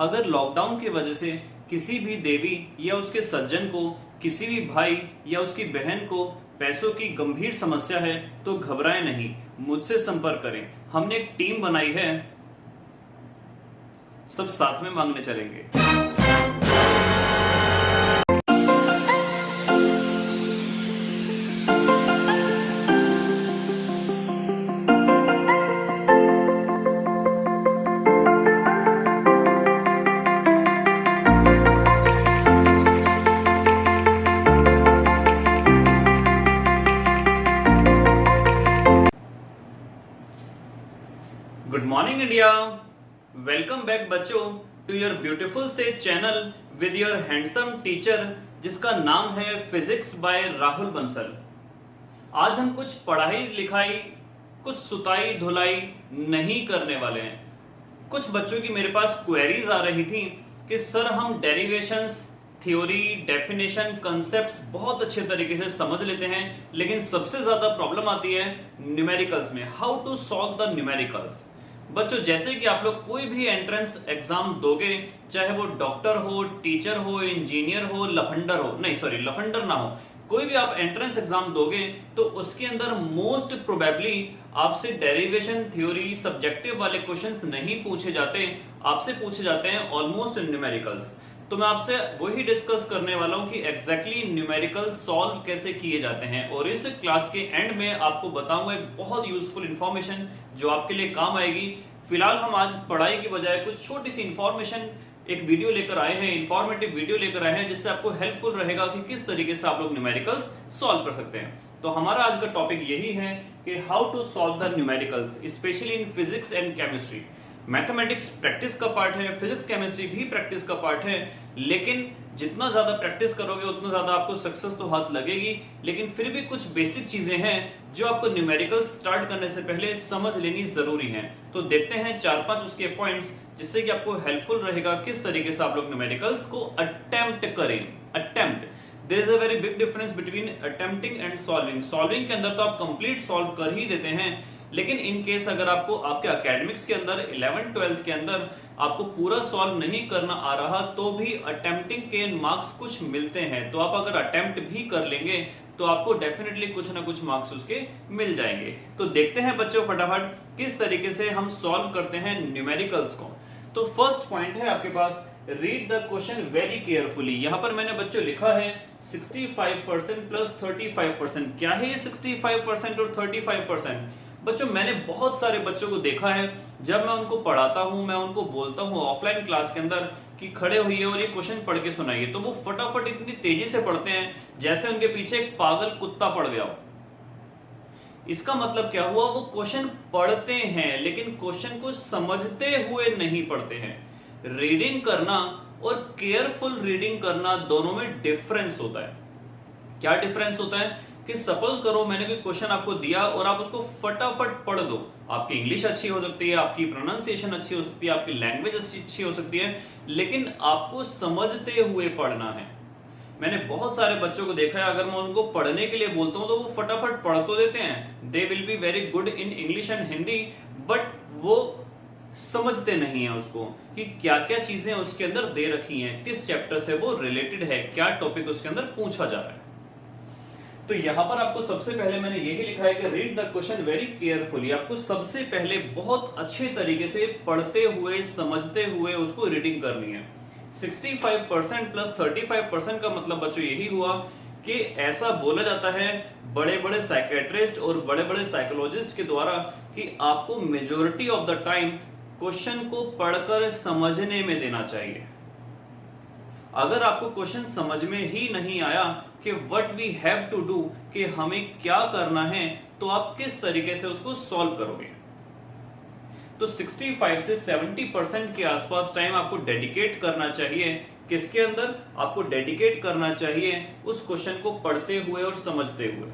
अगर लॉकडाउन की वजह से किसी भी देवी या उसके सज्जन को, किसी भी भाई या उसकी बहन को पैसों की गंभीर समस्या है तो घबराएं नहीं, मुझसे संपर्क करें। हमने एक टीम बनाई है, सब साथ में मांगने चलेंगे। Good morning India, welcome back बच्चों टू योर ब्यूटीफुल से channel with your handsome teacher जिसका नाम है फिजिक्स बाय राहुल बंसल। आज हम कुछ पढ़ाई लिखाई, कुछ सुताई धुलाई नहीं करने वाले हैं। कुछ बच्चों की मेरे पास क्वेरीज आ रही थी कि सर हम डेरिवेशंस, थ्योरी, डेफिनेशन, कंसेप्ट्स बहुत अच्छे तरीके से समझ लेते हैं, लेकिन सबसे ज्यादा प्रॉब्लम आती है न्यूमेरिकल्स में। How to solve the numericals. बच्चों जैसे कि आप लोग कोई भी एंट्रेंस एग्जाम दोगे, चाहे वो डॉक्टर हो, टीचर हो, इंजीनियर हो, लफंडर हो, नहीं सॉरी लफंडर ना हो, कोई भी आप एंट्रेंस एग्जाम दोगे तो उसके अंदर मोस्ट प्रोबेबली आपसे डेरिवेशन, थ्योरी, सब्जेक्टिव वाले क्वेश्चंस नहीं पूछे जाते, आपसे पूछे जाते हैं ऑलमोस्ट न्यूमेरिकल्स। तो मैं आपसे वही डिस्कस करने वाला हूं कि एग्जैक्टली न्यूमेरिकल सॉल्व कैसे किए जाते हैं, और इस क्लास के एंड में आपको बताऊंगा एक बहुत यूजफुल इंफॉर्मेशन जो आपके लिए काम आएगी। फिलहाल हम आज पढ़ाई की बजाय कुछ छोटी सी इंफॉर्मेशन, एक वीडियो लेकर आए हैं, इंफॉर्मेटिव वीडियो लेकर आए हैं जिससे आपको हेल्पफुल रहेगा कि किस तरीके से आप लोग न्यूमेरिकल्स सॉल्व कर सकते हैं। तो हमारा आज का टॉपिक यही है कि how to solve the numericals, specially in physics and chemistry. Mathematics practice का पार्ट है, फिजिक्स केमिस्ट्री भी प्रैक्टिस का पार्ट है, लेकिन जितना ज्यादा प्रैक्टिस करोगे उतना ज्यादा आपको सक्सेस तो हाथ लगेगी। लेकिन फिर भी कुछ बेसिक चीजें हैं जो आपको न्यूमेरिकल्स स्टार्ट करने से पहले समझ लेनी जरूरी है। तो देखते हैं 4-5 उसके पॉइंट्स जिससे कि आपको हेल्पफुल रहेगा किस तरीके से आप लोग न्यूमेरिकल्स को अटेम्प्ट करें। Attempt, there is a very big difference between attempting and solving. Solving के अंदर तो आप कंप्लीट सॉल्व कर ही देते हैं, लेकिन इन केस अगर आपको आपके एकेडमिक्स के अंदर 11th-12th के अंदर आपको पूरा सॉल्व नहीं करना आ रहा तो भी अटेम्प्टिंग के मार्क्स कुछ मिलते हैं। तो आप अगर अटेम्प्ट भी कर लेंगे तो आपको डेफिनेटली कुछ ना कुछ मार्क्स उसके मिल जाएंगे। तो देखते हैं बच्चों फटाफट किस तरीके से हम सॉल्व करते हैं न्यूमेरिकल्स को। तो फर्स्ट पॉइंट है आपके पास, read the question very carefully. यहां पर मैंने बच्चों लिखा है 65% प्लस 35%। क्या है ये 65% और 35%? बच्चों मैंने बहुत सारे बच्चों को देखा है, जब मैं उनको पढ़ाता हूं, मैं उनको बोलता हूं ऑफलाइन क्लास के अंदर कि खड़े होइए और ये क्वेश्चन पढ़ के सुनाइए, तो वो फटाफट इतनी तेजी से पढ़ते हैं जैसे उनके पीछे एक पागल कुत्ता पड़ गया हो। इसका मतलब क्या हुआ, वो क्वेश्चन पढ़ते हैं लेकिन क्वेश्चन को समझते हुए नहीं पढ़ते हैं। रीडिंग करना और केयरफुल रीडिंग करना दोनों में डिफरेंस होता है। क्या डिफरेंस होता है कि सपोज करो मैंने कोई क्वेश्चन आपको दिया और आप उसको फटाफट पढ़ दो। आपकी इंग्लिश अच्छी हो सकती है, आपकी प्रोनाउंसिएशन अच्छी हो सकती है, आपकी लैंग्वेज अच्छी हो सकती है, लेकिन आपको समझते हुए पढ़ना है। मैंने बहुत सारे बच्चों को देखा है, अगर मैं उनको पढ़ने के लिए बोलता हूं तो वो फटाफट पढ़ तो देते हैं, they will be very good in English and Hindi, but वो समझते नहीं है उसको कि क्या क्या चीजें उसके अंदर दे रखी हैं, किस चैप्टर से वो रिलेटेड है, क्या टॉपिक उसके अंदर पूछा जा रहा है। तो यहां पर आपको सबसे पहले मैंने यही लिखा है कि read the question very carefully. आपको सबसे पहले बहुत अच्छे तरीके से पढ़ते हुए, समझते हुए उसको रीडिंग करनी है। 65% प्लस 35% का मतलब बच्चों यही हुआ कि ऐसा बोला जाता है बड़े बड़े साइकेट्रिस्ट और बड़े बड़े साइकोलॉजिस्ट के द्वारा कि आपको majority of the time question को पढ़कर समझने में देना चाहिए। अगर आपको क्वेश्चन समझ में ही नहीं आया कि what we have to do, कि हमें क्या करना है, तो आप किस तरीके से उसको सॉल्व करोगे। तो 65 से 70% के आसपास टाइम आपको डेडिकेट करना चाहिए। किसके अंदर आपको डेडिकेट करना चाहिए? उस क्वेश्चन को पढ़ते हुए और समझते हुए।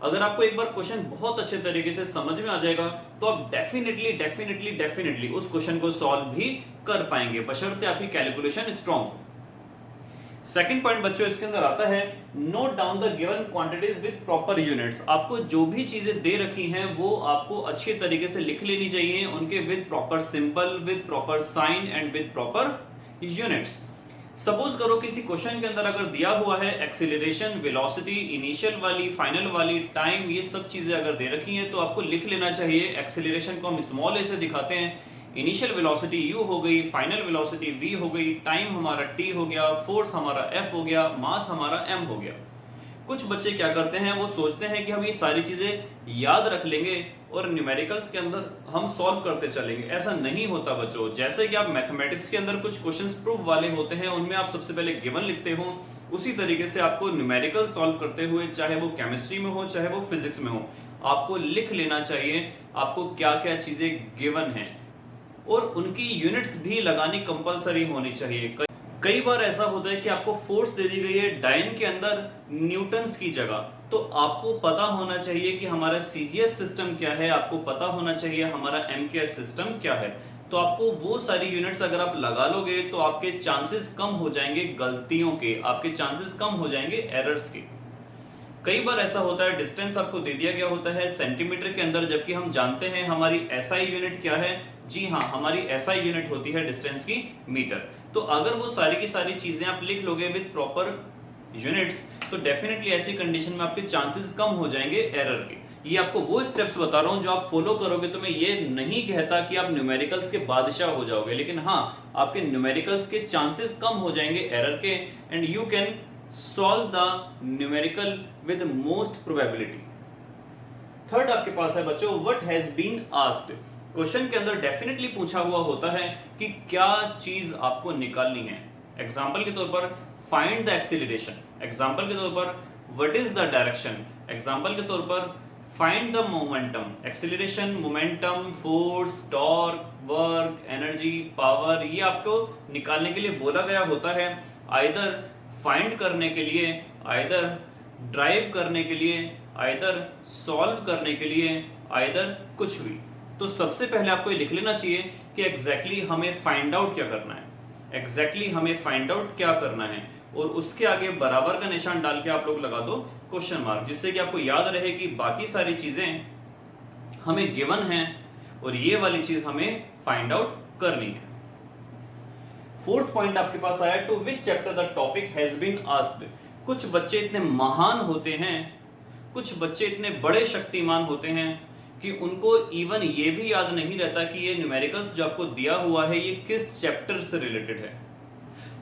अगर आपको एक बार क्वेश्चन बहुत अच्छे तरीके से समझ में आ जाएगा तो आप डेफिनेटली उस क्वेश्चन को सॉल्व भी कर पाएंगे, बशर्ते आपकी कैलकुलेशन स्ट्रांग हो। सेकंड पॉइंट बच्चों इसके अंदर आता है, note down the given quantities with proper units. आपको जो भी चीजें दे रखी हैं वो आपको अच्छे तरीके से लिख लेनी चाहिए, उनके with proper symbol, with proper sign and with proper units. Suppose करो किसी क्वेश्चन के अंदर अगर दिया हुआ है एक्सीलरेशन, वेलोसिटी, इनिशियल वाली, फाइनल वाली, टाइम, ये सब चीजें अगर दे रखी हैं तो आपको लिख लेना चाहिए। एक्सीलरेशन को हम स्मॉल ए से दिखाते हैं, इनिशियल वेलोसिटी u हो गई, फाइनल वेलोसिटी v हो गई, टाइम हमारा t हो गया, फोर्स हमारा f हो गया, मास हमारा m हो गया। कुछ बच्चे क्या करते हैं, वो सोचते हैं कि हम ये सारी चीजें याद रख लेंगे और न्यूमेरिकल्स के अंदर हम सॉल्व करते चलेंगे। ऐसा नहीं होता बच्चों। जैसे कि आप मैथमेटिक्स के अंदर कुछ क्वेश्चंस प्रूफ वाले होते हैं, उनमें आप सबसे पहले गिवन लिखते हो, उसी तरीके से आपको न्यूमेरिकल सॉल्व करते हुए, चाहे वो केमिस्ट्री में हो चाहे वो फिजिक्स में हो, आपको लिख लेना चाहिए आपको क्या क्या चीजें गिवन है और उनकी यूनिट्स भी लगानी कंपलसरी होनी चाहिए। कई बार ऐसा होता है कि आपको फोर्स दे दी गई है डाइन के अंदर न्यूटन्स की जगह, तो आपको पता होना चाहिए कि हमारा सीजीएस सिस्टम क्या है, आपको पता होना चाहिए हमारा एमकेएस सिस्टम क्या है। तो आपको वो सारी यूनिट्स अगर आप लगा लोगे तो आपके चांसेस कम हो जाएंगे गलतियों के, आपके चांसेस कम हो जाएंगे एरर्स के। कई बार ऐसा होता है डिस्टेंस आपको दे दिया गया होता है सेंटीमीटर के अंदर, जबकि हम जानते हैं हमारी एसआई यूनिट क्या है। जी हाँ, हमारी एसआई यूनिट होती है डिस्टेंस की मीटर। तो अगर वो सारी की सारी चीजें आप लिख लोगे विद प्रॉपर यूनिट्स तो डेफिनेटली ऐसी कंडीशन में आपके चांसेस कम हो जाएंगे एरर के। ये आपको वो स्टेप्स बता रहा हूं जो आप फॉलो करोगे तो मैं ये नहीं कहता कि आप न्यूमेरिकल्स के बादशाह हो जाओगे, लेकिन हाँ, आपके न्यूमेरिकल्स के चांसेस कम हो जाएंगे एरर के and you can solve the numerical with most probability. Third आपके पास है बच्चों, what has been asked. Question के अंदर डेफिनेटली पूछा हुआ होता है कि क्या चीज आपको निकालनी है। एग्जांपल के तौर पर फाइंड द एक्सीलरेशन, एग्जांपल के तौर पर what is the direction, example के तौर पर find the momentum. Acceleration, momentum, force, torque, work, energy, power, ये आपको निकालने के लिए बोला गया होता है। आइदर फाइंड करने के लिए, आइदर ड्राइव करने के लिए, आइदर सॉल्व करने के लिए, आइदर कुछ भी। तो सबसे पहले आपको ये लिख लेना चाहिए कि एग्जैक्टली हमें फाइंड आउट क्या करना है, एग्जैक्टली हमें फाइंड आउट क्या करना है, और उसके आगे बराबर का निशान डाल के आप लोग लगा दो क्वेश्चन मार्क, जिससे कि आपको याद रहे कि बाकी सारी चीजें हमें गिवन हैं और ये वाली चीज हमें फाइंड आउट करनी है। फोर्थ पॉइंट आपके पास आया, to which chapter the topic has been asked. कुछ बच्चे इतने महान होते हैं, कुछ बच्चे इतने बड़े शक्तिमान होते हैं कि उनको इवन ये भी याद नहीं रहता कि ये न्यूमेरिकल्स जो आपको दिया हुआ है ये किस चैप्टर से रिलेटेड है।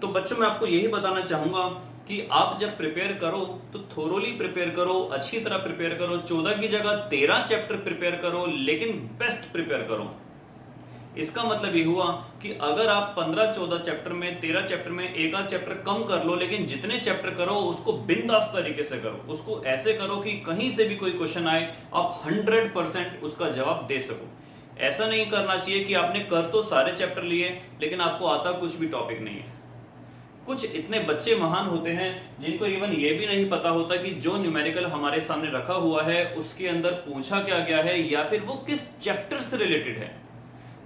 तो बच्चों मैं आपको यही बताना चाहूंगा कि आप जब प्रिपेयर करो तो थोरोली प्रिपेयर करो, अच्छी तरह प्रिपेयर करो। 14 की जगह 13 चैप्टर प्रिपेयर करो, लेकिन बेस्ट प्रिपेयर करो। इसका मतलब ये हुआ कि अगर आप 15-14 चैप्टर में, 13 चैप्टर में एक आध चैप्टर कम कर लो, लेकिन जितने चैप्टर करो उसको बिंदास तरीके से करो। उसको ऐसे करो कि कहीं से भी कोई क्वेश्चन आए आप 100% उसका जवाब दे सको। ऐसा नहीं करना चाहिए कि आपने कर तो सारे चैप्टर लिए लेकिन आपको आता कुछ भी टॉपिक नहीं है। कुछ इतने बच्चे महान होते हैं जिनको इवन ये भी नहीं पता होता कि जो न्यूमेरिकल हमारे सामने रखा हुआ है उसके अंदर पूछा क्या गया है या फिर वो किस चैप्टर से रिलेटेड है।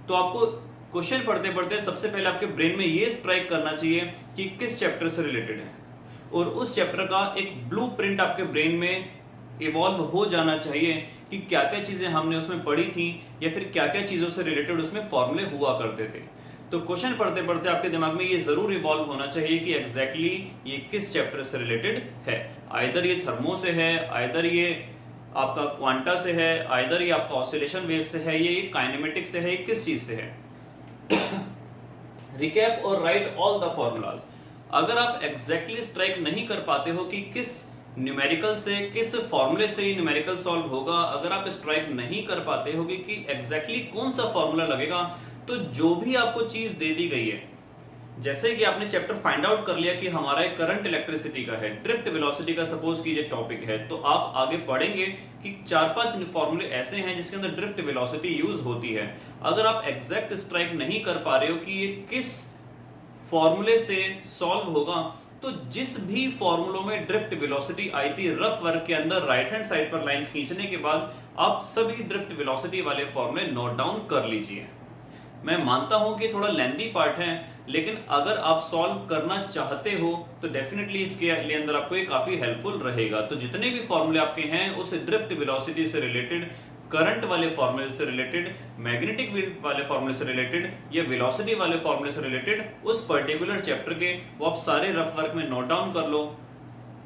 तो आपको क्वेश्चन पढ़ते पढ़ते सबसे पहले आपके ब्रेन में ये स्ट्राइक करना चाहिए कि किस चैप्टर से रिलेटेड है, और उस चैप्टर का एक ब्लूप्रिंट आपके ब्रेन में इवॉल्व हो जाना चाहिए कि क्या क्या चीजें हमने उसमें पढ़ी थी या फिर क्या क्या चीजों से रिलेटेड उसमें फॉर्मूले हुआ करते थे। तो क्वेश्चन पढ़ते पढ़ते आपके दिमाग में ये जरूर इवॉल्व होना चाहिए कि एग्जैक्टली ये किस चैप्टर से रिलेटेड है। आइदर ये थर्मो से है, आइदर ये आपका क्वांटा से है, आइदर ये आपका ऑसिलेशन वेव से है, ये काइनेमेटिक्स से है, किस चीज से है। रिकैप और राइट ऑल द फॉर्मूलाज। अगर आप एग्जैक्टली स्ट्राइक नहीं कर पाते हो कि किस न्यूमेरिकल से, किस फॉर्मूले से ये न्यूमेरिकल सॉल्व होगा, अगर आप स्ट्राइक नहीं कर पाते हो कि एग्जैक्टली कौन सा फॉर्मूला लगेगा, तो जो भी आपको चीज दे दी गई है, जैसे कि आपने चैप्टर फाइंड आउट कर लिया कि हमारा एक करंट इलेक्ट्रिसिटी का है, ड्रिफ्ट वेलोसिटी का सपोज कीजिए टॉपिक है, तो आप आगे पढ़ेंगे कि 4-5 फॉर्मूले ऐसे हैं जिसके अंदर ड्रिफ्ट वेलोसिटी यूज होती है। अगर आप एग्जैक्ट स्ट्राइक नहीं कर पा रहे हो कि ये किस फॉर्मूले से सॉल्व होगा, तो जिस भी फॉर्मूलों में ड्रिफ्ट वेलोसिटी आई थी रफ वर्क के अंदर राइट हैंड साइड पर लाइन खींचने के बाद आप सभी ड्रिफ्ट वेलोसिटी वाले फॉर्मूले नोट डाउन कर लीजिए। मैं मानता हूं कि थोड़ा लेंथी पार्ट है, लेकिन अगर आप सॉल्व करना चाहते हो तो डेफिनेटली इसके अंदर आपको ये काफी हेल्पफुल रहेगा। तो जितने भी फॉर्मूले आपके हैं उस ड्रिफ्ट वेलोसिटी से रिलेटेड, करंट वाले फॉर्मूले से रिलेटेड, मैग्नेटिक फील्ड वाले फॉर्मूले से रिलेटेड या वेलोसिटी वाले फॉर्मूले से रिलेटेड, उस पर्टिकुलर चैप्टर के वो आप सारे रफ वर्क में नोट डाउन कर लो,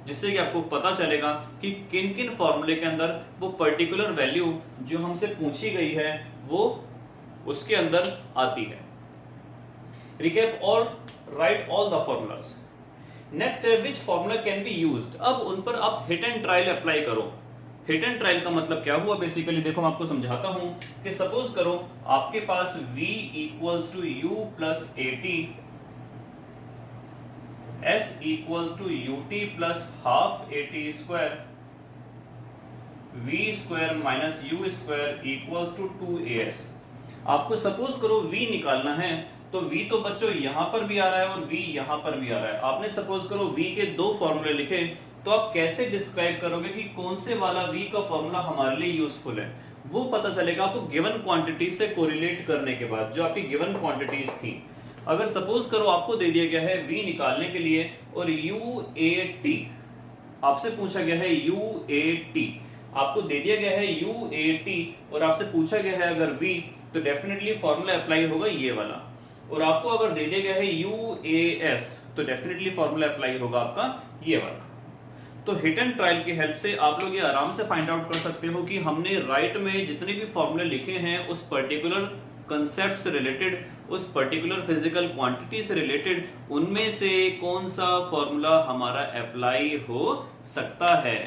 जिससे कि आपको पता चलेगा कि किन किन फॉर्मूले के अंदर वो पर्टिकुलर वैल्यू जो हमसे पूछी गई है वो उसके अंदर आती है। रिकैप और write all the formulas. Next है which formula can be used. अब उन पर आप हिट एंड ट्रायल अप्लाई करो। हिट एंड ट्रायल का मतलब क्या हुआ, बेसिकली देखो मैं आपको समझाता हूं कि सपोज करो आपके पास v equals to u plus at, s equals to ut plus half at square, v square minus u square equals to 2as। आपको सपोज करो v निकालना है, तो v तो बच्चों यहां पर भी आ रहा है और v यहां पर भी आ रहा है। आपने सपोज करो v के दो फॉर्मूले लिखे, तो आप कैसे डिस्क्राइब करोगे कि कौन से वाला v का फॉर्मूला हमारे लिए यूजफुल है? वो पता चलेगा आपको गिवन क्वांटिटी से कोरिलेट करने के बाद, जो आपकी गिवन क्वांटिटीज थी। अगर सपोज करो आपको दे दिया गया है v निकालने के लिए और UAT, आपसे पूछा गया है UAT, आपको दे दिया गया है UAT और आपसे पूछा गया है अगर v, तो डेफिनेटली फॉर्मूला अप्लाई होगा ये वाला। और आपको अगर दे दिया गया है UAS, तो डेफिनेटली फॉर्मूला अप्लाई होगा आपका ये वाला। तो हिट एंड ट्रायल की हेल्प से आप लोग ये आराम से फाइंड आउट कर सकते हो कि हमने राइट में जितने भी फॉर्मूले लिखे हैं उस पर्टिकुलर कंसेप्ट से रिलेटेड, उस पर्टिकुलर फिजिकल क्वांटिटी से रिलेटेड, उनमें से कौन सा फॉर्मूला हमारा अप्लाई हो सकता है।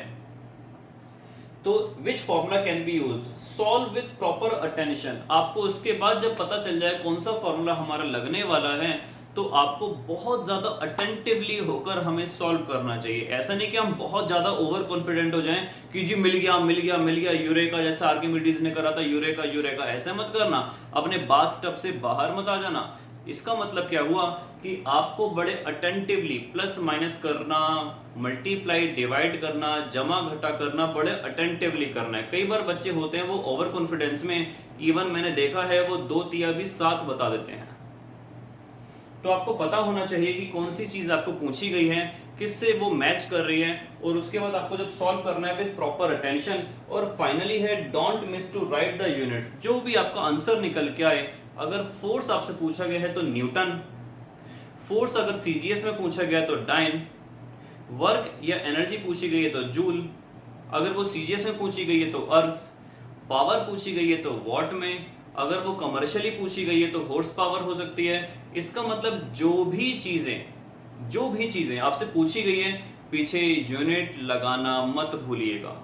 तो विच formula can be used, solve with proper attention. आपको उसके बाद जब पता चल जाए कौन सा फॉर्मूला हमारा लगने वाला है, तो आपको बहुत ज्यादा अटेंटिवली होकर हमें सॉल्व करना चाहिए। ऐसा नहीं कि हम बहुत ज्यादा ओवर कॉन्फिडेंट हो जाएं कि जी मिल गया मिल गया मिल गया, यूरेका, जैसा आर्किमिडीज ने करा था, यूरेका यूरेका। ऐसा मत करना, अपने बाथ टब से बाहर मत आ जाना। इसका मतलब क्या हुआ कि आपको बड़े अटेंटिवली प्लस माइनस करना, मल्टीप्लाई डिवाइड करना, जमा घटा करना, बड़े अटेंटिवली करना है। कई बार बच्चे होते हैं वो ओवर कॉन्फिडेंस में, इवन मैंने देखा है वो 2 तिया भी 7 बता देते हैं। तो आपको पता होना चाहिए कि कौन सी चीज आपको पूछी गई है, किससे वो मैच कर रही है, और उसके बाद आपको जब सॉल्व करना है विद प्रॉपर अटेंशन। और फाइनली है don't miss to write the units. जो भी आपका आंसर निकल के आए, अगर फोर्स आपसे पूछा गया है तो न्यूटन, फोर्स अगर सीजीएस में पूछा गया है तो डाइन, वर्क या एनर्जी पूछी गई है तो जूल, अगर वो सीजीएस में पूछी गई है तो अर्ग्स, पावर पूछी गई है तो वॉट में, अगर वो कमर्शियली पूछी गई है तो हॉर्स पावर हो सकती है। इसका मतलब जो भी चीजें आपसे पूछी गई है, पीछे यूनिट लगाना मत भूलिएगा।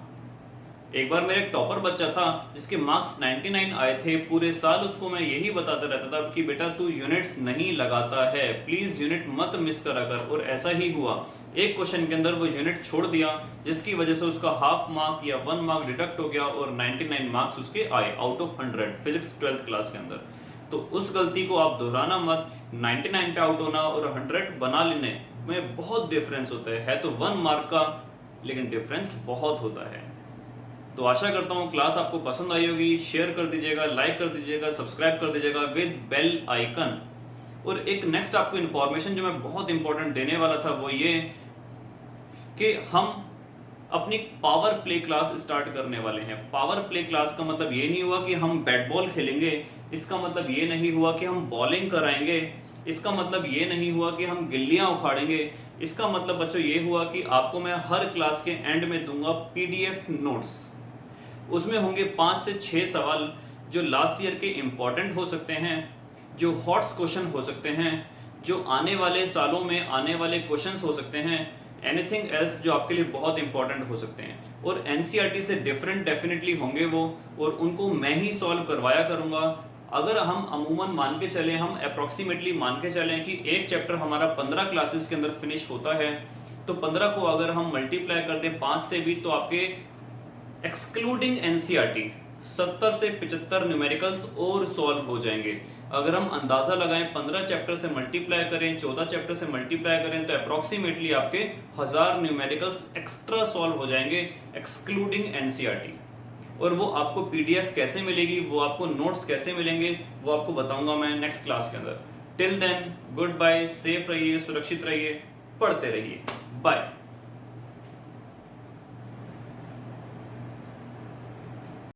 एक बार मेरा एक टॉपर बच्चा था जिसके मार्क्स 99 आए थे, पूरे साल उसको मैं यही बताता रहता था कि बेटा तू यूनिट्स नहीं लगाता है, प्लीज यूनिट मत मिस करा कर। और ऐसा ही हुआ, एक क्वेश्चन के अंदर वो यूनिट छोड़ दिया, जिसकी वजह से उसका हाफ मार्क या 1 मार्क डिडक्ट हो गया और 99 मार्क्स उसके आए out of 100 physics 12th class के अंदर। तो उस गलती को आप दोहराना मत। 99 पे आउट होना और 100 बना लेने में बहुत डिफरेंस होता है तो 1 मार्क का, लेकिन डिफरेंस बहुत होता है। तो आशा करता हूँ क्लास आपको पसंद आई होगी। शेयर कर दीजिएगा, लाइक कर दीजिएगा, सब्सक्राइब कर दीजिएगा विद बेल आइकन। और एक नेक्स्ट आपको इन्फॉर्मेशन जो मैं बहुत इंपॉर्टेंट देने वाला था वो ये कि हम अपनी पावर प्ले क्लास स्टार्ट करने वाले हैं। पावर प्ले क्लास का मतलब ये नहीं हुआ कि हम बैट बॉल खेलेंगे, इसका मतलब ये नहीं हुआ कि हम बॉलिंग कराएंगे, इसका मतलब ये नहीं हुआ कि हम गिल्लियां उखाड़ेंगे। इसका मतलब बच्चों ये हुआ कि आपको मैं हर क्लास के एंड में दूंगा पीडीएफ नोट्स। उसमें होंगे 5 से 6 सवाल जो लास्ट ईयर के इम्पॉर्टेंट हो सकते हैं, जो हॉट्स क्वेश्चन हो सकते हैं, जो आने वाले सालों में आने वाले क्वेश्चंस हो सकते हैं, एनीथिंग एल्स जो आपके लिए बहुत इंपॉर्टेंट हो सकते हैं। और एनसीईआरटी से डिफरेंट डेफिनेटली होंगे वो, और उनको मैं ही सॉल्व करवाया करूंगा। अगर हम अमूमन मान के चलें, हम अप्रॉक्सीमेटली मान के चलें कि एक चैप्टर हमारा 15 क्लासेस के अंदर फिनिश होता है, तो 15 को अगर हम मल्टीप्लाई कर दें 5 से भी, तो आपके एक्सक्लूडिंग एनसीईआरटी 70 से 75 न्यूमेरिकल्स और सॉल्व हो जाएंगे। अगर हम अंदाजा लगाएं 15 चैप्टर से मल्टीप्लाई करें, 14 चैप्टर से मल्टीप्लाई करें, तो अप्रॉक्सीमेटली आपके 1000 न्यूमेरिकल्स एक्स्ट्रा सॉल्व हो जाएंगे एक्सक्लूडिंग एनसीईआरटी। और वो आपको पीडीएफ कैसे मिलेगी, वो आपको नोट्स कैसे मिलेंगे, वो आपको बताऊंगा मैं नेक्स्ट क्लास के अंदर। Till then good bye, safe रहिए, सुरक्षित रहिए, पढ़ते रहिए, बाय।